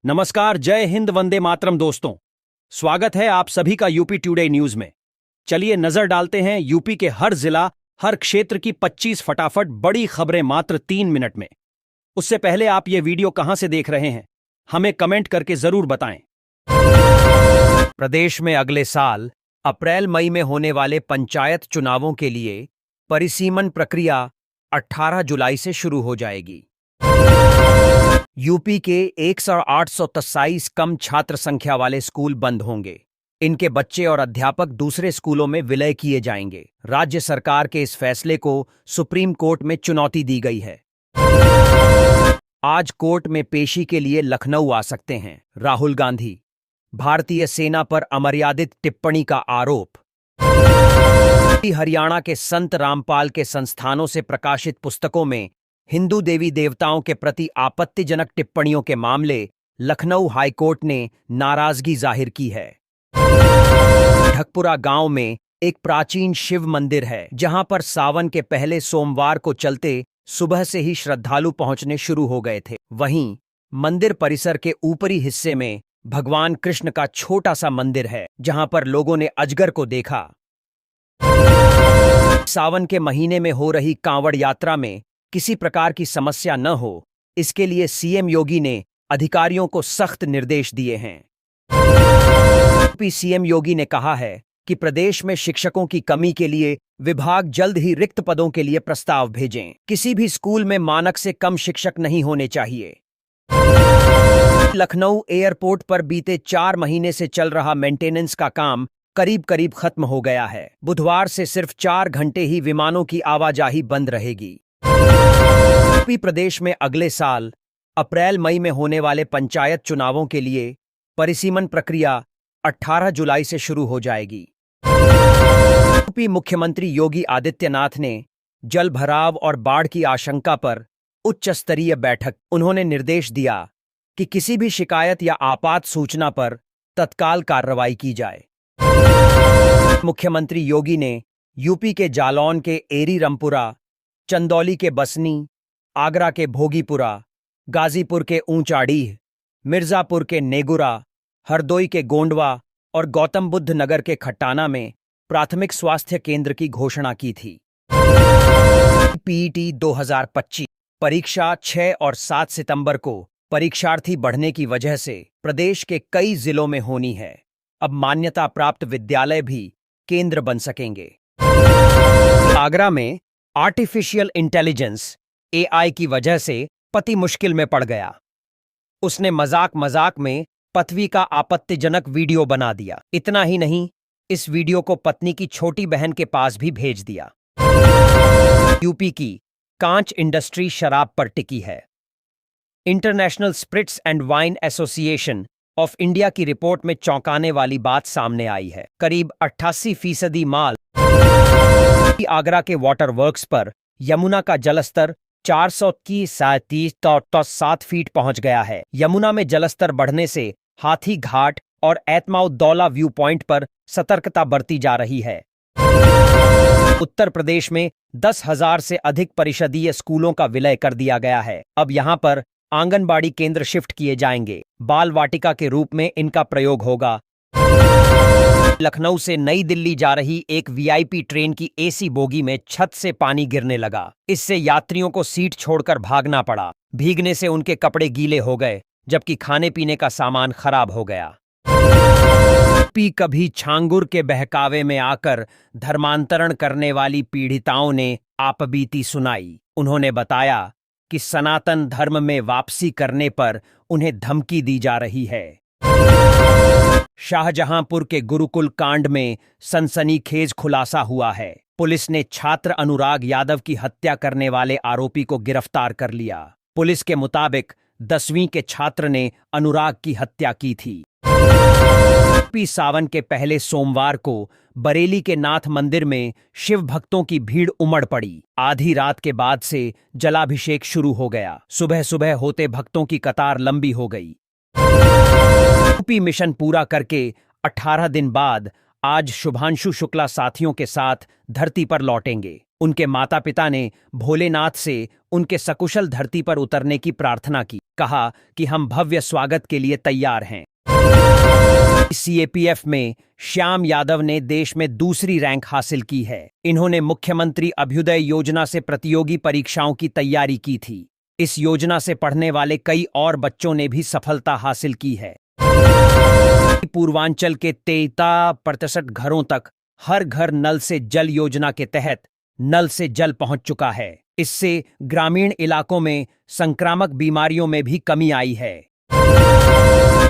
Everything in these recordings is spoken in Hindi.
नमस्कार, जय हिंद, वंदे मातरम दोस्तों। स्वागत है आप सभी का यूपी टुडे न्यूज में। चलिए नजर डालते हैं यूपी के हर जिला, हर क्षेत्र की 25 फटाफट बड़ी खबरें मात्र 3 मिनट में। उससे पहले आप ये वीडियो कहां से देख रहे हैं, हमें कमेंट करके जरूर बताएं। प्रदेश में अगले साल अप्रैल मई में होने वाले पंचायत चुनावों के लिए परिसीमन प्रक्रिया 18 जुलाई से शुरू हो जाएगी। यूपी के 1827 कम छात्र संख्या वाले स्कूल बंद होंगे। इनके बच्चे और अध्यापक दूसरे स्कूलों में विलय किए जाएंगे। राज्य सरकार के इस फैसले को सुप्रीम कोर्ट में चुनौती दी गई है। आज कोर्ट में पेशी के लिए लखनऊ आ सकते हैं राहुल गांधी। भारतीय सेना पर अमर्यादित टिप्पणी का आरोप। हरियाणा के संत रामपाल के संस्थानों से प्रकाशित पुस्तकों में हिंदू देवी देवताओं के प्रति आपत्तिजनक टिप्पणियों के मामले लखनऊ हाईकोर्ट ने नाराजगी जाहिर की है। ढकपुरा गांव में एक प्राचीन शिव मंदिर है, जहां पर सावन के पहले सोमवार को चलते सुबह से ही श्रद्धालु पहुंचने शुरू हो गए थे। वहीं मंदिर परिसर के ऊपरी हिस्से में भगवान कृष्ण का छोटा सा मंदिर है, जहां पर लोगों ने अजगर को देखा। सावन के महीने में हो रही कांवड़ यात्रा में किसी प्रकार की समस्या न हो, इसके लिए सीएम योगी ने अधिकारियों को सख्त निर्देश दिए हैं। सीएम योगी ने कहा है कि प्रदेश में शिक्षकों की कमी के लिए विभाग जल्द ही रिक्त पदों के लिए प्रस्ताव भेजें। किसी भी स्कूल में मानक से कम शिक्षक नहीं होने चाहिए। लखनऊ एयरपोर्ट पर बीते 4 महीने से चल रहा मेंटेनेंस का काम करीब करीब खत्म हो गया है। बुधवार से सिर्फ 4 घंटे ही विमानों की आवाजाही बंद रहेगी। प्रदेश में अगले साल अप्रैल मई में होने वाले पंचायत चुनावों के लिए परिसीमन प्रक्रिया 18 जुलाई से शुरू हो जाएगी। यूपी मुख्यमंत्री योगी आदित्यनाथ ने जल भराव और बाढ़ की आशंका पर उच्च स्तरीय बैठक। उन्होंने निर्देश दिया कि किसी भी शिकायत या आपात सूचना पर तत्काल कार्रवाई की जाए। मुख्यमंत्री योगी ने यूपी के जालौन के एरी रमपुरा, चंदौली के बसनी, आगरा के भोगीपुरा, गाजीपुर के ऊंचाडीह, मिर्जापुर के नेगुरा, हरदोई के गोंडवा और गौतम बुद्ध नगर के खट्टाना में प्राथमिक स्वास्थ्य केंद्र की घोषणा की थी। पीईटी 2025 परीक्षा 6 और 7 सितंबर को परीक्षार्थी बढ़ने की वजह से प्रदेश के कई जिलों में होनी है। अब मान्यता प्राप्त विद्यालय भी केंद्र बन सकेंगे। आगरा में आर्टिफिशियल इंटेलिजेंस एआई की वजह से पति मुश्किल में पड़ गया। उसने मजाक मजाक में पत्नी का आपत्तिजनक वीडियो बना दिया। इतना ही नहीं, इस वीडियो को पत्नी की छोटी बहन के पास भी भेज दिया। यूपी की कांच इंडस्ट्री शराब पर टिकी है। International spirits and wine association of India की रिपोर्ट में चौंकाने वाली बात सामने आई है। करीब 88% माल। आगरा के वाटर वर्क्स पर यमुना का जलस्तर 437 फीट पहुंच गया है। यमुना में जलस्तर बढ़ने से हाथी घाट और एतमाउद्दौला व्यू पॉइंट पर सतर्कता बरती जा रही है। उत्तर प्रदेश में 10,000 से अधिक परिषदीय स्कूलों का विलय कर दिया गया है। अब यहां पर आंगनबाड़ी केंद्र शिफ्ट किए जाएंगे। बाल वाटिका के रूप में इनका प्रयोग होगा। लखनऊ से नई दिल्ली जा रही एक वीआईपी ट्रेन की एसी बोगी में छत से पानी गिरने लगा। इससे यात्रियों को सीट छोड़कर भागना पड़ा। भीगने से उनके कपड़े गीले हो गए, जबकि खाने पीने का सामान खराब हो गया। कभी छांगुर के बहकावे में आकर धर्मांतरण करने वाली पीड़िताओं ने आपबीती सुनाई। उन्होंने बताया कि सनातन धर्म में वापसी करने पर उन्हें धमकी दी जा रही है। शाहजहांपुर के गुरुकुल कांड में सनसनीखेज खुलासा हुआ है। पुलिस ने छात्र अनुराग यादव की हत्या करने वाले आरोपी को गिरफ्तार कर लिया। पुलिस के मुताबिक 10वीं के छात्र ने अनुराग की हत्या की थी। सावन के पहले सोमवार को बरेली के नाथ मंदिर में शिव भक्तों की भीड़ उमड़ पड़ी। आधी रात के बाद से जलाभिषेक शुरू हो गया। सुबह सुबह होते भक्तों की कतार लंबी हो गई। यूपी मिशन पूरा करके 18 दिन बाद आज शुभांशु शुक्ला साथियों के साथ धरती पर लौटेंगे। उनके माता पिता ने भोलेनाथ से उनके सकुशल धरती पर उतरने की प्रार्थना की। कहा कि हम भव्य स्वागत के लिए तैयार हैं। सीएपीएफ में श्याम यादव ने देश में दूसरी रैंक हासिल की है। इन्होंने मुख्यमंत्री अभ्युदय योजना से प्रतियोगी परीक्षाओं की तैयारी की थी। इस योजना से पढ़ने वाले कई और बच्चों ने भी सफलता हासिल की है। पूर्वांचल के 63% घरों तक हर घर नल से जल योजना के तहत नल से जल पहुंच चुका है। इससे ग्रामीण इलाकों में संक्रामक बीमारियों में भी कमी आई है।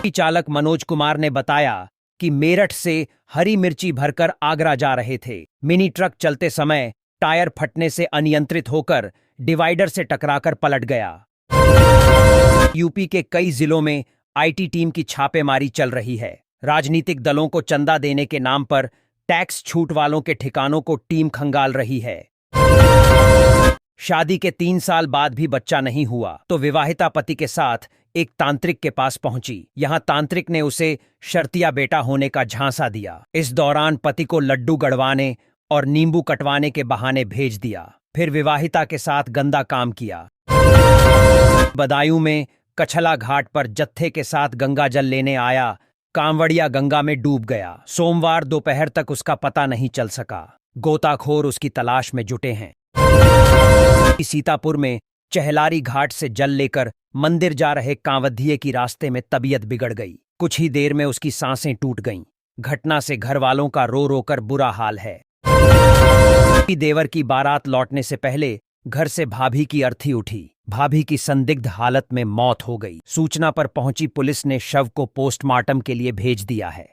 चालक मनोज कुमार ने बताया कि मेरठ से हरी मिर्ची भरकर आगरा जा रहे थे। मिनी ट्रक चलते समय टायर फटने से अनियंत्रित होकर डिवाइडर से टकराकर पलट गया। यूपी के कई जिलों में आईटी टीम की छापेमारी चल रही है। राजनीतिक दलों को चंदा देने के नाम पर टैक्स छूट वालों के ठिकानों को टीम खंगाल रही है। शादी के 3 साल बाद भी बच्चा नहीं हुआ तो विवाहिता पति के साथ एक तांत्रिक के पास पहुंची। यहां तांत्रिक ने उसे शर्तिया बेटा होने का झांसा दिया। इस दौरान पति को लड्डू गड़वाने और नींबू कटवाने के बहाने भेज दिया। फिर विवाहिता के साथ गंदा काम किया। बदायूं में कछला घाट पर जत्थे के साथ गंगा जल लेने आया कांवड़िया गंगा में डूब गया। सोमवार दोपहर तक उसका पता नहीं चल सका। गोताखोर उसकी तलाश में जुटे हैं। सीतापुर में चहलारी घाट से जल लेकर मंदिर जा रहे कांवधिये की रास्ते में तबीयत बिगड़ गई। कुछ ही देर में उसकी सांसें टूट गईं। घटना से घर वालों का रो रो कर बुरा हाल है। देवर की बारात लौटने से पहले घर से भाभी की अर्थी उठी। भाभी की संदिग्ध हालत में मौत हो गई। सूचना पर पहुंची पुलिस ने शव को पोस्टमार्टम के लिए भेज दिया है।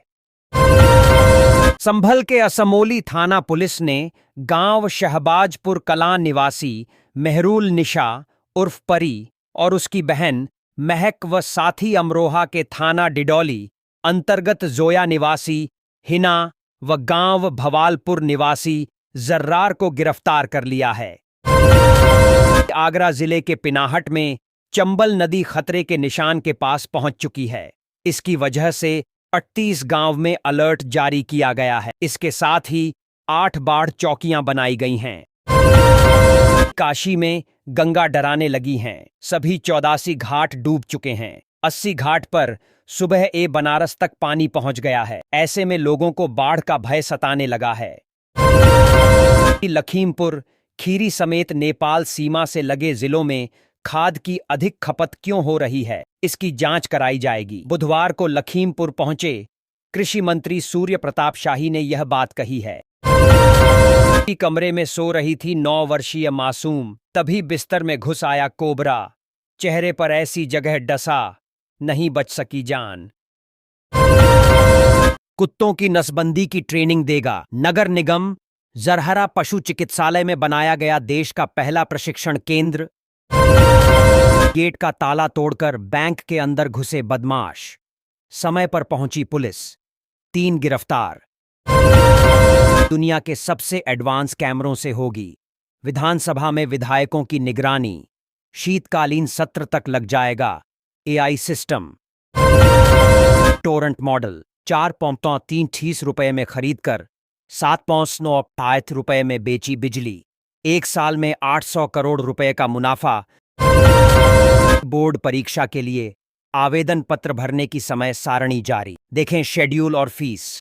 संभल के असमोली थाना पुलिस ने गांव शहबाजपुर कलां निवासी मेहरुल निशा उर्फ परी और उसकी बहन महक व साथी अमरोहा के थाना डिडौली अंतर्गत जोया निवासी हिना व गांव भवालपुर निवासी जर्रार को गिरफ्तार कर लिया है। आगरा जिले के पिनाहट में चंबल नदी खतरे के निशान के पास पहुंच चुकी है। इसकी वजह से 38 गांव में अलर्ट जारी किया गया है। इसके साथ ही 8 बाढ़ चौकियां बनाई गई हैं। काशी में गंगा डराने लगी हैं। सभी 84 घाट डूब चुके हैं। 80 घाट पर सुबह बनारस तक पानी पहुंच गया है। ऐसे में लोगों को बाढ़ का भय सताने लगा है। लखीमपुर खीरी समेत नेपाल सीमा से लगे जिलों में खाद की अधिक खपत क्यों हो रही है, इसकी जांच कराई जाएगी। बुधवार को लखीमपुर पहुंचे कृषि मंत्री सूर्य प्रताप शाही ने यह बात कही है। कमरे में सो रही थी 9 वर्षीय मासूम, तभी बिस्तर में घुस आया कोबरा। चेहरे पर ऐसी जगह डसा, नहीं बच सकी जान। कुत्तों की नसबंदी की ट्रेनिंग देगा। नगर निगम जरहरा पशु चिकित्सालय में बनाया गया देश का पहला प्रशिक्षण केंद्र। गेट का ताला तोड़कर बैंक के अंदर घुसे बदमाश। समय पर पहुंची पुलिस। 3 गिरफ्तार। दुनिया के सबसे एडवांस कैमरों से होगी विधानसभा में विधायकों की निगरानी। शीतकालीन सत्र तक लग जाएगा एआई सिस्टम। टोरेंट मॉडल 4.30 रुपए में खरीदकर 7.98 रुपए में बेची बिजली। 1 साल में 800 करोड़ रुपए का मुनाफा। बोर्ड परीक्षा के लिए आवेदन पत्र भरने की समय सारणी जारी। देखें शेड्यूल और फीस।